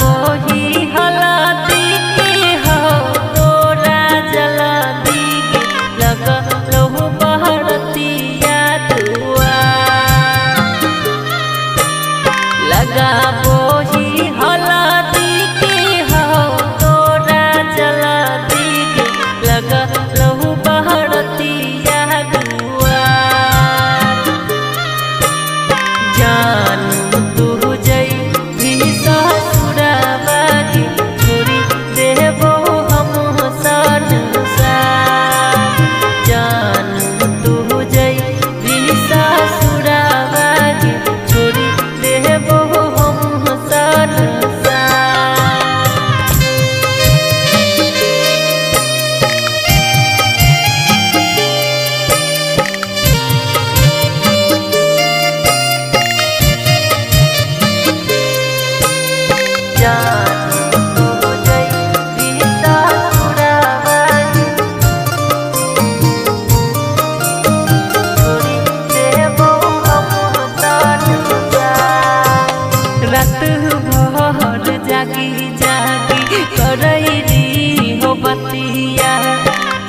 बोही हलदी के हो तोरा जल्दी के लगलो बहरतिया दुआ लगा बोही हलदी के हो तोरा जल्दी के लगलो बहरतिया दुआ जानू तू जई भी ससुराबा के छोड़ी देबो हम संसार जानू तू जई भी ससुराबा के छोड़ी देबो हम संसार रात भर जागी जागी करैली हो बतिया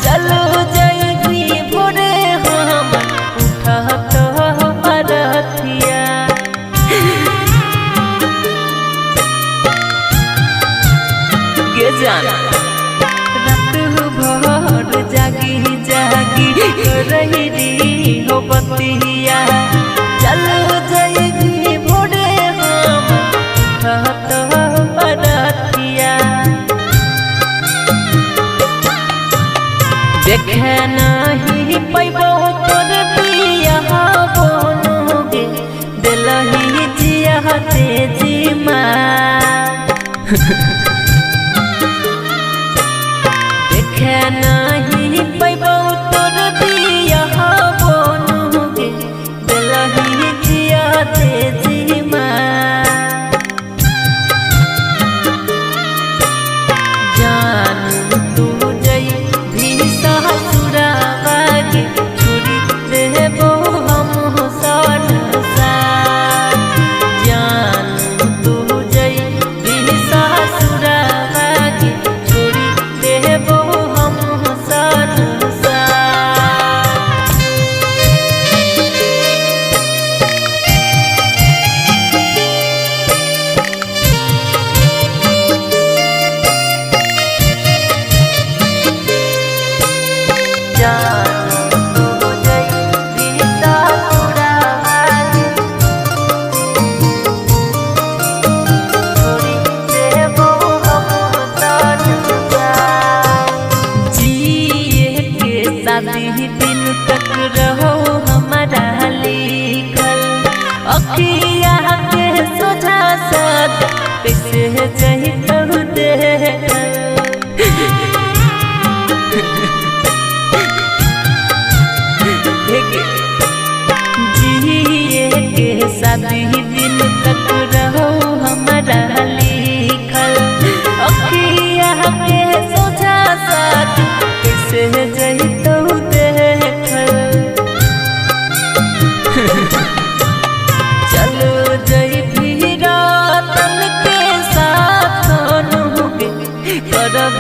चलो जैगी भोरे हम उठत बरतिया गे जाना रात भर जागी जागी करैली हो बतिया चलो जैगी भोरे हम उठत बरतिया देखे नहीं पैबो तोर पिया बनोगे दिलही जिया तेजी देखे नहीं पैबो तोर पिया बनोगे दिलही जिया तेजी जानू तू जई भी ससुराबा के छोड़ी देबो हम संसार जानू तू जई भी ससुराबा के छोड़ी देबो हम संसार शादी दिन तक रहो हमारा लिखल अखिया के सोझा साथ कैसे जही तहु जिए के शादी दिन तक रहो हमारा लिखल अखिया के सोझा साथ कैसे जही तहु चलो जई भी रातन के साथ करब